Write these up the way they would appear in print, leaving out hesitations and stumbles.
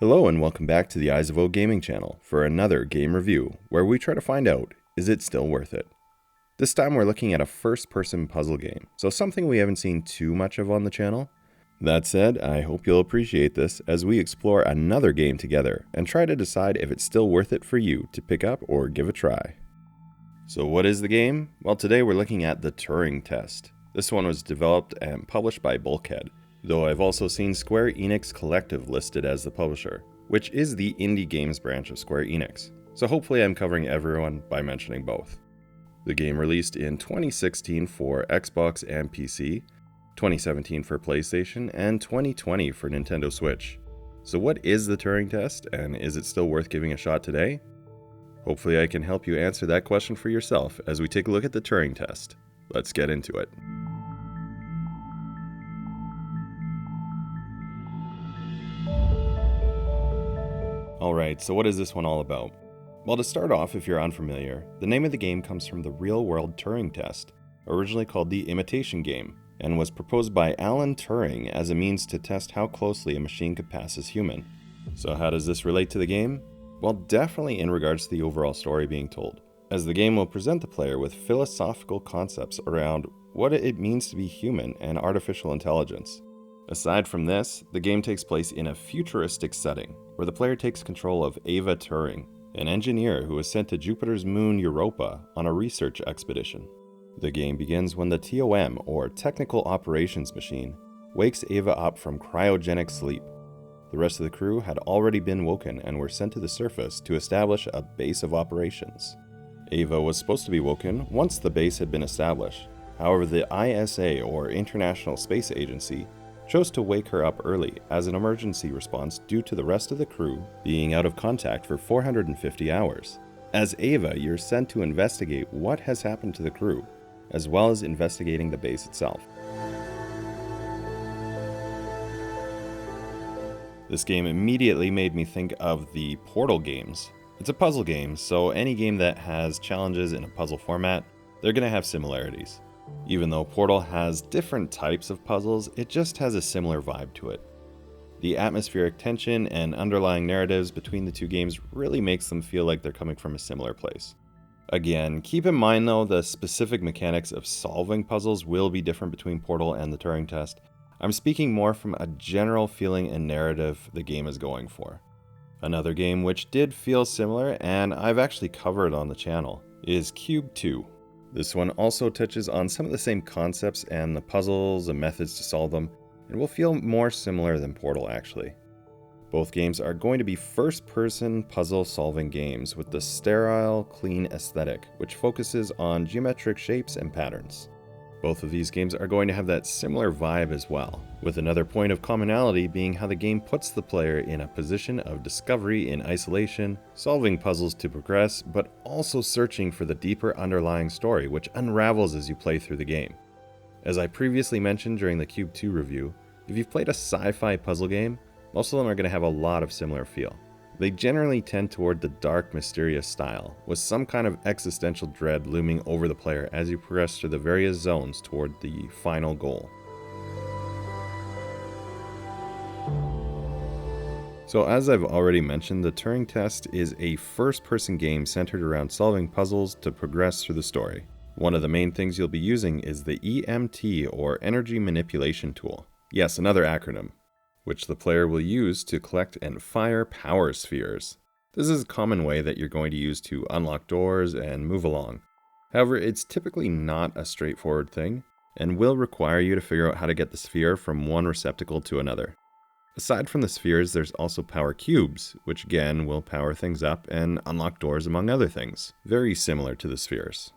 Hello and welcome back to the Eyes of O Gaming channel for another game review where we try to find out, is it still worth it? This time we're looking at a first-person puzzle game, so something we haven't seen too much of on the channel. That said, I hope you'll appreciate this as we explore another game together and try to decide if it's still worth it for you to pick up or give a try. So what is the game? Well, today we're looking at the Turing Test. This one was developed and published by Bulkhead, though I've also seen Square Enix Collective listed as the publisher, which is the indie games branch of Square Enix, so hopefully I'm covering everyone by mentioning both. The game released in 2016 for Xbox and PC, 2017 for PlayStation, and 2020 for Nintendo Switch. So what is the Turing Test, and is it still worth giving a shot today? Hopefully I can help you answer that question for yourself as we take a look at the Turing Test. Let's get into it. Alright, so what is this one all about? Well, to start off, if you're unfamiliar, the name of the game comes from the real-world Turing Test, originally called the Imitation Game, and was proposed by Alan Turing as a means to test how closely a machine could pass as human. So how does this relate to the game? Well, definitely in regards to the overall story being told, as the game will present the player with philosophical concepts around what it means to be human and artificial intelligence. Aside from this, the game takes place in a futuristic setting, where the player takes control of Ava Turing, an engineer who was sent to Jupiter's moon Europa on a research expedition. The game begins when the TOM, or Technical Operations Machine, wakes Ava up from cryogenic sleep. The rest of the crew had already been woken and were sent to the surface to establish a base of operations. Ava was supposed to be woken once the base had been established. However, the ISA, or International Space Agency, chose to wake her up early as an emergency response due to the rest of the crew being out of contact for 450 hours. As Ava, you're sent to investigate what has happened to the crew, as well as investigating the base itself. This game immediately made me think of the Portal games. It's a puzzle game, so any game that has challenges in a puzzle format, they're going to have similarities. Even though Portal has different types of puzzles, it just has a similar vibe to it. The atmospheric tension and underlying narratives between the two games really makes them feel like they're coming from a similar place. Again, keep in mind though, the specific mechanics of solving puzzles will be different between Portal and the Turing Test. I'm speaking more from a general feeling and narrative the game is going for. Another game which did feel similar, and I've actually covered on the channel, is Cube 2. This one also touches on some of the same concepts and the puzzles and methods to solve them, and will feel more similar than Portal actually. Both games are going to be first-person puzzle-solving games with the sterile, clean aesthetic, which focuses on geometric shapes and patterns. Both of these games are going to have that similar vibe as well, with another point of commonality being how the game puts the player in a position of discovery in isolation, solving puzzles to progress, but also searching for the deeper underlying story which unravels as you play through the game. As I previously mentioned during the Cube 2 review, if you've played a sci-fi puzzle game, most of them are going to have a lot of similar feel. They generally tend toward the dark, mysterious style, with some kind of existential dread looming over the player as you progress through the various zones toward the final goal. So as I've already mentioned, the Turing Test is a first-person game centered around solving puzzles to progress through the story. One of the main things you'll be using is the EMT, or Energy Manipulation Tool. Yes, another acronym, which the player will use to collect and fire power spheres. This is a common way that you're going to use to unlock doors and move along. However, it's typically not a straightforward thing, and will require you to figure out how to get the sphere from one receptacle to another. Aside from the spheres, there's also power cubes, which again will power things up and unlock doors among other things, very similar to the spheres.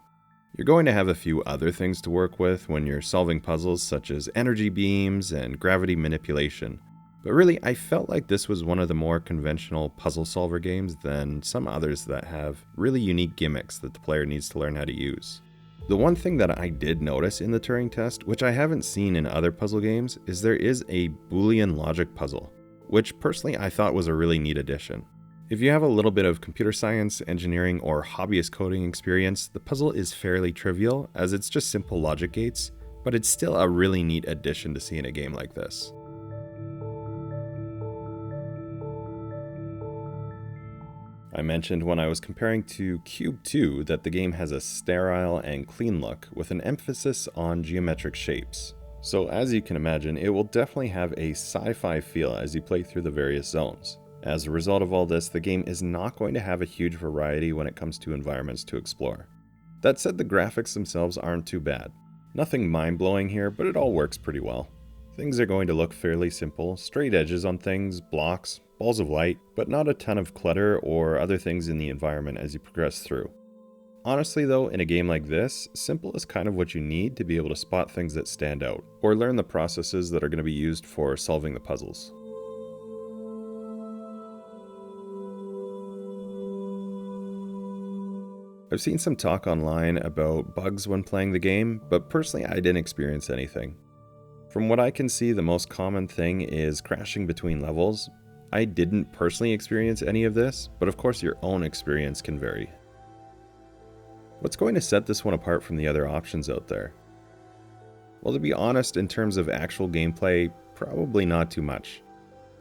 You're going to have a few other things to work with when you're solving puzzles such as energy beams and gravity manipulation. But really, I felt like this was one of the more conventional puzzle solver games than some others that have really unique gimmicks that the player needs to learn how to use. The one thing that I did notice in the Turing Test, which I haven't seen in other puzzle games, is there is a Boolean logic puzzle, which personally I thought was a really neat addition. If you have a little bit of computer science, engineering, or hobbyist coding experience, the puzzle is fairly trivial as it's just simple logic gates, but it's still a really neat addition to see in a game like this. I mentioned when I was comparing to Cube 2 that the game has a sterile and clean look with an emphasis on geometric shapes. So as you can imagine, it will definitely have a sci-fi feel as you play through the various zones. As a result of all this, the game is not going to have a huge variety when it comes to environments to explore. That said, the graphics themselves aren't too bad. Nothing mind-blowing here, but it all works pretty well. Things are going to look fairly simple, straight edges on things, blocks, balls of light, but not a ton of clutter or other things in the environment as you progress through. Honestly though, in a game like this, simple is kind of what you need to be able to spot things that stand out, or learn the processes that are going to be used for solving the puzzles. I've seen some talk online about bugs when playing the game, but personally I didn't experience anything. From what I can see, the most common thing is crashing between levels. I didn't personally experience any of this, but of course your own experience can vary. What's going to set this one apart from the other options out there? Well, to be honest, in terms of actual gameplay, probably not too much.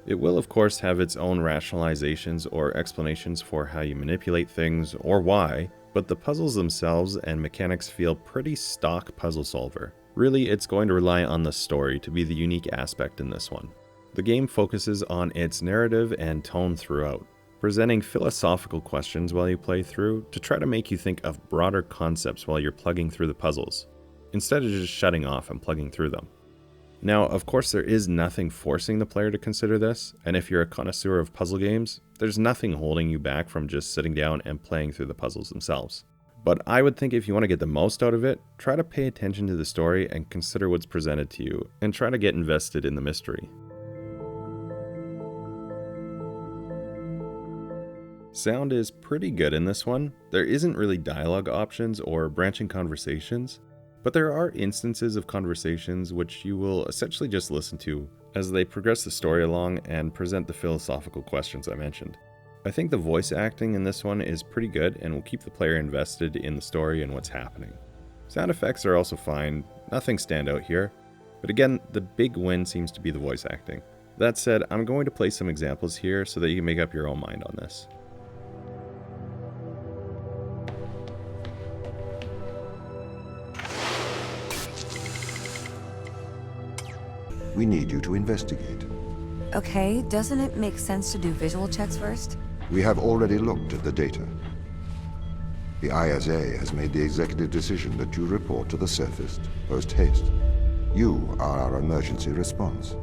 It will of course have its own rationalizations or explanations for how you manipulate things or why, but the puzzles themselves and mechanics feel pretty stock puzzle solver. Really, it's going to rely on the story to be the unique aspect in this one. The game focuses on its narrative and tone throughout, presenting philosophical questions while you play through to try to make you think of broader concepts while you're plugging through the puzzles, instead of just shutting off and plugging through them. Now, of course, there is nothing forcing the player to consider this, and if you're a connoisseur of puzzle games, there's nothing holding you back from just sitting down and playing through the puzzles themselves. But I would think if you want to get the most out of it, try to pay attention to the story and consider what's presented to you, and try to get invested in the mystery. Sound is pretty good in this one. There isn't really dialogue options or branching conversations, but there are instances of conversations which you will essentially just listen to as they progress the story along and present the philosophical questions I mentioned. I think the voice acting in this one is pretty good and will keep the player invested in the story and what's happening. Sound effects are also fine, nothing stand out here, but again, the big win seems to be the voice acting. That said, I'm going to play some examples here so that you can make up your own mind on this. We need you to investigate. Okay, doesn't it make sense to do visual checks first? We have already looked at the data. The ISA has made the executive decision that you report to the surface post-haste. You are our emergency response.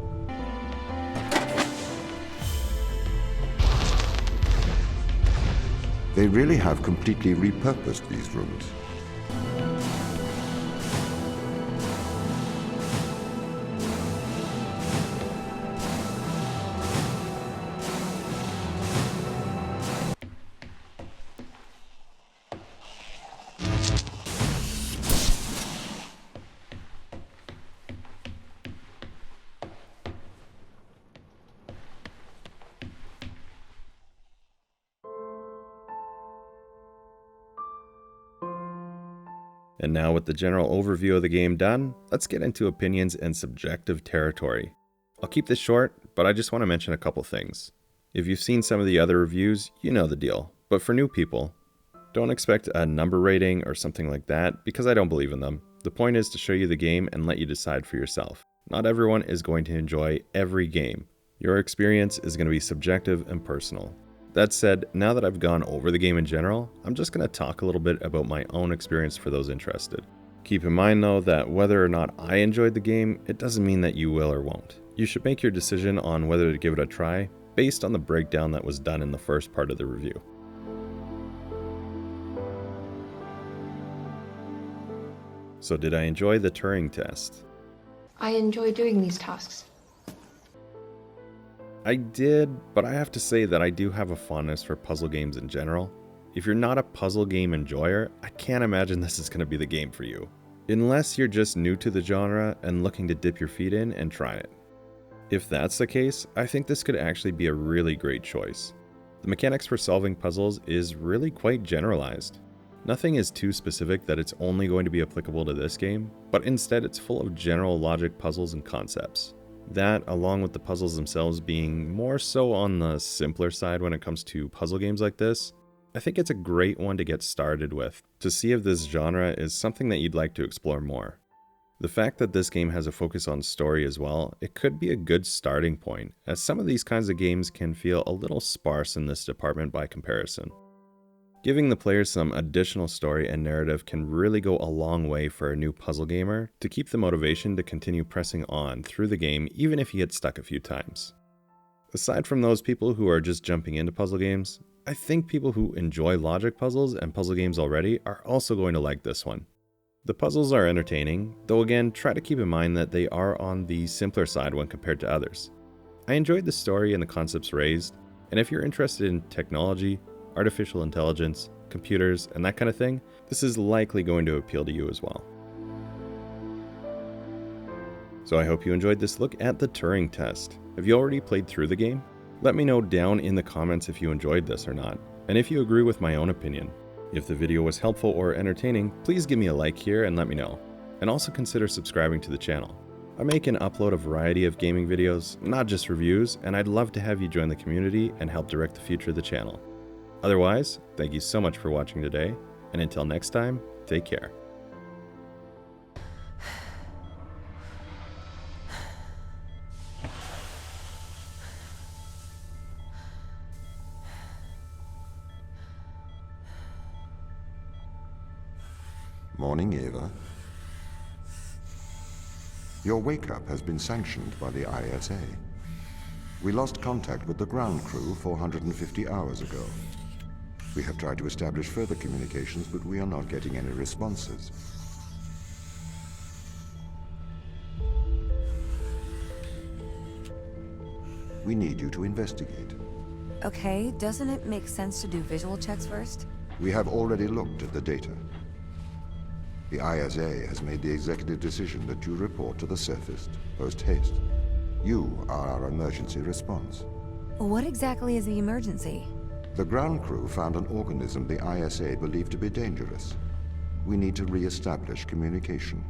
They really have completely repurposed these rooms. And now with the general overview of the game done, let's get into opinions and subjective territory. I'll keep this short, but I just want to mention a couple things. If you've seen some of the other reviews, you know the deal. But for new people, don't expect a number rating or something like that, because I don't believe in them. The point is to show you the game and let you decide for yourself. Not everyone is going to enjoy every game. Your experience is going to be subjective and personal. That said, now that I've gone over the game in general, I'm just going to talk a little bit about my own experience for those interested. Keep in mind though that whether or not I enjoyed the game, it doesn't mean that you will or won't. You should make your decision on whether to give it a try based on the breakdown that was done in the first part of the review. So did I enjoy the Turing test? I enjoy doing these tasks. I did, but I have to say that I do have a fondness for puzzle games in general. If you're not a puzzle game enjoyer, I can't imagine this is going to be the game for you. Unless you're just new to the genre and looking to dip your feet in and try it. If that's the case, I think this could actually be a really great choice. The mechanics for solving puzzles is really quite generalized. Nothing is too specific that it's only going to be applicable to this game, but instead it's full of general logic puzzles and concepts. That, along with the puzzles themselves being more so on the simpler side when it comes to puzzle games like this, I think it's a great one to get started with, to see if this genre is something that you'd like to explore more. The fact that this game has a focus on story as well, it could be a good starting point, as some of these kinds of games can feel a little sparse in this department by comparison. Giving the players some additional story and narrative can really go a long way for a new puzzle gamer to keep the motivation to continue pressing on through the game even if you get stuck a few times. Aside from those people who are just jumping into puzzle games, I think people who enjoy logic puzzles and puzzle games already are also going to like this one. The puzzles are entertaining, though again, try to keep in mind that they are on the simpler side when compared to others. I enjoyed the story and the concepts raised, and if you're interested in technology, artificial intelligence, computers, and that kind of thing, this is likely going to appeal to you as well. So I hope you enjoyed this look at the Turing Test. Have you already played through the game? Let me know down in the comments if you enjoyed this or not, and if you agree with my own opinion. If the video was helpful or entertaining, please give me a like here and let me know. And also consider subscribing to the channel. I make and upload a variety of gaming videos, not just reviews, and I'd love to have you join the community and help direct the future of the channel. Otherwise, thank you so much for watching today, and until next time, take care. Morning, Eva. Your wake-up has been sanctioned by the ISA. We lost contact with the ground crew 450 hours ago. We have tried to establish further communications, but we are not getting any responses. We need you to investigate. Okay, doesn't it make sense to do visual checks first? We have already looked at the data. The ISA has made the executive decision that you report to the surface, post-haste. You are our emergency response. What exactly is the emergency? The ground crew found an organism the ISA believed to be dangerous. We need to re-establish communication.